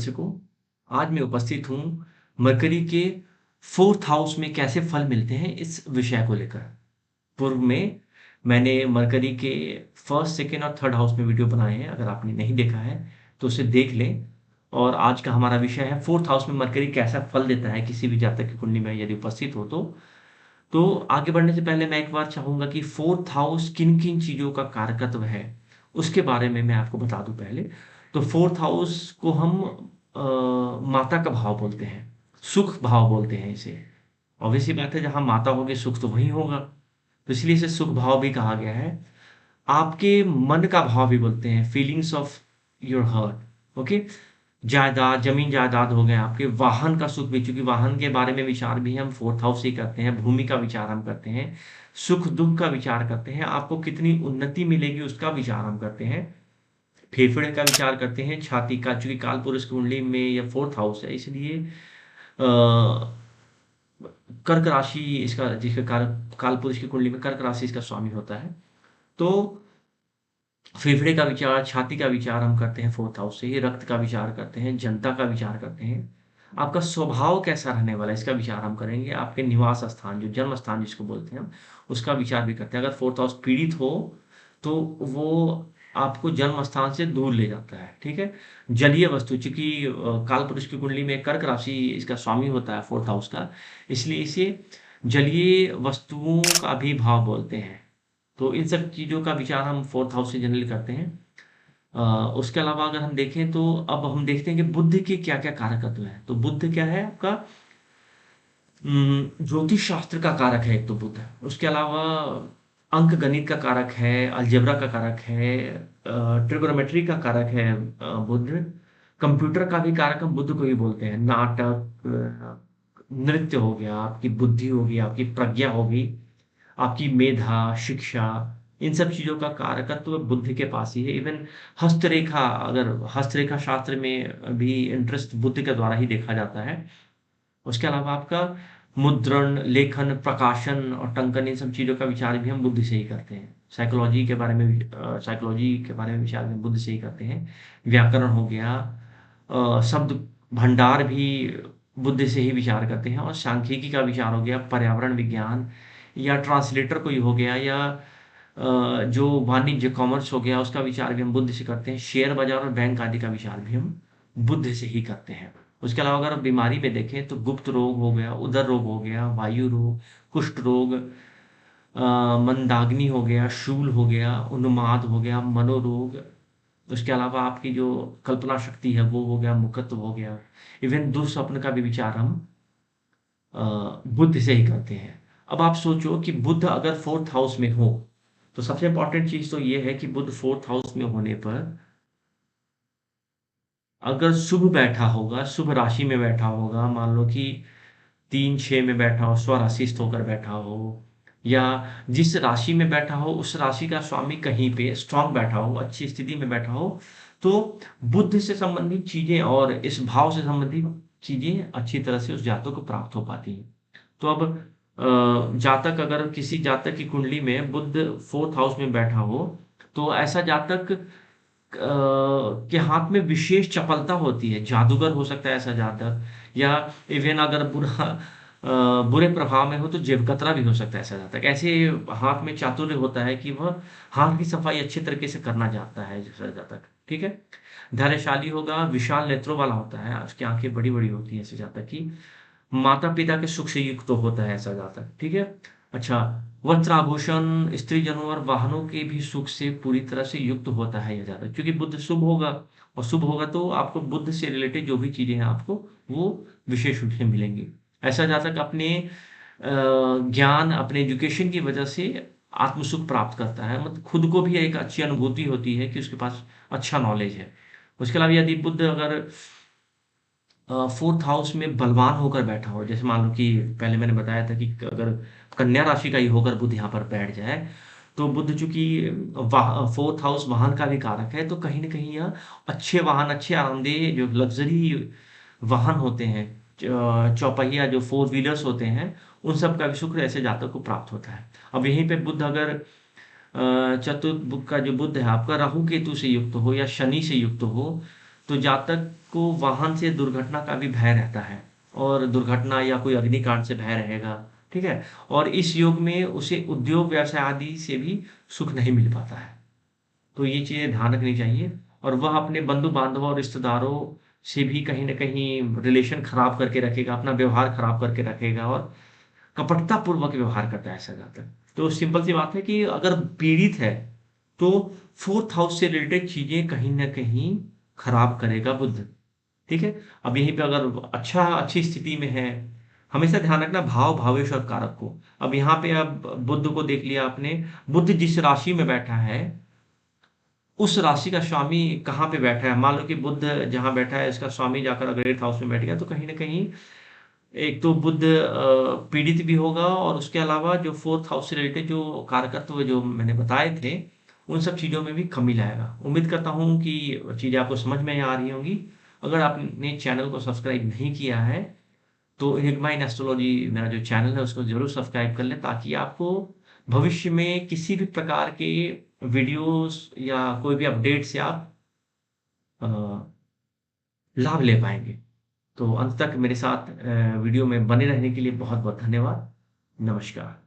दर्शकों, आज मैं उपस्थित हूँ मरकरी के 4th हाउस में कैसे फल मिलते हैं इस विषय को लेकर। पूर्व में मैंने मरकरी के 1st, 2nd और 3rd हाउस में वीडियो बनाए हैं, अगर आपने नहीं देखा है तो उसे देख लें। और आज का हमारा विषय है 4th हाउस में मरकरी कैसा फल देता है किसी भी जातक की कुंडली में यदि उपस्थित हो तो। तो आगे बढ़ने से पहले मैं एक बार चाहूँगा कि 4th हाउस किन-किन चीज़ों का कारकत्व है, उसके बारे में मैं आपको बता दूँ पहले। तो 4th हाउस को हम अ, माता का भाव बोलते हैं, सुख भाव बोलते हैं इसे। ऑब्वियस सी बात है, जहाँ माता होगी सुख तो वहीं होगा, तो इसलिए इसे सुख भाव भी कहा गया है। आपके मन का भाव भी बोलते हैं, feelings of your heart, okay. जायदाद, जमीन जायदाद हो गए आपके, वाहन का सुख भी, चूंकि वाहन के बारे में विचार भी हम 4th हाउस से ही करते हैं, भूमि का विचार हम करते हैं, सुख दुख का विचार करते हैं, आपको कितनी उन्नति मिलेगी उसका विचार हम करते हैं, फेफड़े का विचार करते हैं, छाती का, चूंकि काल पुरुष कुंडली में यह 4th हाउस है, इसलिए कर्क राशि इसका, जिसके काल पुरुष की कुंडली में कर्क राशि इसका स्वामी होता है। तो फेफड़े का विचार, छाती का विचार हम करते हैं 4th हाउस से ही, रक्त का विचार करते हैं, जनता का विचार करते हैं, आपका स्वभाव कैसा रहने वाला है इसका विचार हम करेंगे, आपके निवास स्थान, जो जन्म स्थान जिसको बोलते हैं हम, उसका विचार भी करते हैं। अगर 4th हाउस पीड़ित हो तो वो आपको जन्म स्थान से दूर ले जाता है, ठीक है। जलीय वस्तु, चूंकि काल पुरुष की कुंडली में कर्क राशि इसका स्वामी होता है 4th हाउस का, इसलिए इसे जलीय वस्तुओं का भी भाव बोलते हैं। तो इन सब चीज़ों का विचार हम 4th हाउस से जनरली करते हैं। उसके अलावा अगर हम देखें तो अब हम देखते हैं कि बुध के क्या-क्या कारकत्व हैं। तो बुध क्या है आपका, ज्योतिष शास्त्र का कारक है एक तो बुध। उसके अलावा अंक गणित का कारक है, अलजेब्रा का कारक है, ट्रिगोनोमेट्री का कारक है बुध। कंप्यूटर का भी कारक हम बुध को ही बोलते हैं। नाटक, नृत्य हो गया, आपकी बुद्धि होगी, आपकी प्रज्ञा होगी, आपकी मेधा, शिक्षा, इन सब चीज़ों का कारकत्व बुध के पास ही है। इवन हस्तरेखा, अगर हस्तरेखा शास्त्र में भी इंटरेस्ट बुध के द्वारा ही देखा जाता है। उसके अलावा आपका मुद्रण, लेखन, प्रकाशन और टंकन, इन सब चीज़ों का विचार भी हम बुद्धि से ही करते हैं। साइकोलॉजी के बारे में भी साइकोलॉजी के बारे में विचार भी बुद्धि से ही करते हैं। व्याकरण हो गया, शब्द भंडार भी बुद्धि से ही विचार करते हैं। और सांख्यिकी का विचार हो गया, पर्यावरण विज्ञान या ट्रांसलेटर कोई हो गया, या जो वाणिज्य कॉमर्स हो गया, उसका विचार भी हम बुद्धि से करते हैं। शेयर बाजार और बैंक आदि का विचार भी हम बुद्धि से ही करते हैं। उसके अलावा अगर आप बीमारी में देखें तो गुप्त रोग हो गया, उदर रोग हो गया, वायु रोग, कुष्ठ रोग, मंदाग्नि हो गया, शूल हो गया, उन्माद हो गया, मनोरोग। उसके अलावा आपकी जो कल्पना शक्ति है वो हो गया, मुखत्व हो गया। इवन दुःस्वप्न का भी विचार हम बुद्ध से ही करते हैं। अब आप सोचो कि बुद्ध अगर 4th हाउस में हो, तो सबसे इंपॉर्टेंट चीज तो ये है कि बुद्ध 4th हाउस में होने पर अगर शुभ बैठा होगा, शुभ राशि में बैठा होगा, मान लो कि 3-6 में बैठा हो, स्वराशिस्थ होकर बैठा हो, या जिस राशि में बैठा हो उस राशि का स्वामी कहीं पे स्ट्रांग बैठा हो, अच्छी स्थिति में बैठा हो, तो बुद्ध से संबंधित चीजें और इस भाव से संबंधित चीजें अच्छी तरह से उस जातक को प्राप्त हो पाती हैं। तो अब जातक, अगर किसी जातक की कुंडली में बुध 4th हाउस में बैठा हो, तो ऐसा जातक के हाथ में विशेष चपलता होती है, जादूगर हो सकता है ऐसा जातक, या इवन अगर बुरे प्रभाव में हो तो जेबकतरा भी हो सकता है ऐसा जातक। ऐसे हाथ में चातुर्य होता है कि वह हाथ की सफाई अच्छे तरीके से करना चाहता है जैसा जातक, ठीक है। धैर्यशाली होगा, विशाल नेत्रों वाला होता है, उसकी आंखें बड़ी बड़ी होती है ऐसे जातक की। माता पिता के सुख से युक्त तो होता है ऐसा जातक, ठीक है। अच्छा, वस्त्र आभूषण, स्त्री जनों और वाहनों के भी सुख से पूरी तरह से युक्त होता है यह जातक, क्योंकि बुद्ध शुभ होगा, और शुभ होगा तो आपको बुद्ध से रिलेटेड जो भी चीजें हैं आपको वो विशेष रूप से मिलेंगी। ऐसा जातक अपने ज्ञान, अपने एजुकेशन की वजह से आत्मसुख प्राप्त करता है, मतलब खुद को भी एक अच्छी अनुभूति होती है कि उसके पास अच्छा नॉलेज है। उसके अलावा यदि बुद्ध अगर 4th हाउस में बलवान होकर बैठा हो, जैसे मान लो कि पहले मैंने बताया था कि अगर कन्या राशि का ही होकर बुध यहाँ पर बैठ जाए, तो बुध चूंकि 4th हाउस वाहन का भी कारक है, तो कहीं ना कहीं यह अच्छे वाहन, अच्छे आरामदेह जो लग्जरी वाहन होते हैं, चौपहिया जो 4 व्हीलर्स होते हैं, उन सब का भी शुक्र ऐसे जातक को प्राप्त होता है। अब यहीं पे बुध अगर चतुर्थ बुध का जो बुध है आपका राहु केतु से युक्त हो या शनि से युक्त हो, तो जातक को वाहन से दुर्घटना का भी भय रहता है और दुर्घटना या कोई अग्निकांड से भय रहेगा, ठीक है? और इस योग में उसे उद्योग व्यवसाय आदि से भी सुख नहीं मिल पाता है। तो ये चीज़ें ध्यान रखनी चाहिए और वह अपने बंधु-बांधवों और रिश्तेदारों से भी कहीं न कहीं रिलेशन खराब करके रखेगा, अपना व्यवहार खराब करके रखेगा और कपटतापूर्वक व्यवहार करता है ऐसा जातक। तो सिंपल सी बात है कि अगर पीड़ित है, तो 4th हाउस से रिलेटेड चीज़ें कहीं न कहीं खराब करेगा बुध, ठीक है? अब यहीं पे अगर अच्छी स्थिति में है, हमेशा ध्यान रखना भाव, भावेश और कारक को। अब यहाँ पे अब बुध को देख लिया आपने, बुध जिस राशि में बैठा है, उस राशि का स्वामी कहाँ पे बैठा है? मान लो कि बुध जहाँ बैठा है, इसका स्वामी जाकर अगर 8th हाउस में बैठ गया, तो कहीं न कहीं एक तो बुध पीड़ित भी होगा और उसके अलावा जो 4th हाउस से रिलेटेड जो कारकत्व जो मैंने बताए थे, उन सब चीज़ों में भी कमी लाएगा। उम्मीद करता हूँ कि चीज़ें आपको समझ में आ रही होंगी। अगर आपने चैनल को सब्सक्राइब नहीं किया है, तो एनिग्मा इन एस्ट्रोलॉजी मेरा जो चैनल है, उसको ज़रूर सब्सक्राइब कर लें ताकि आपको भविष्य में किसी भी प्रकार के वीडियोज़ या कोई भी अपडेट से आप अ, लाभ ले पाएँगे। तो अंत तक मेरे साथ वीडियो में बने रहने के लिए बहुत-बहुत धन्यवाद। नमस्कार।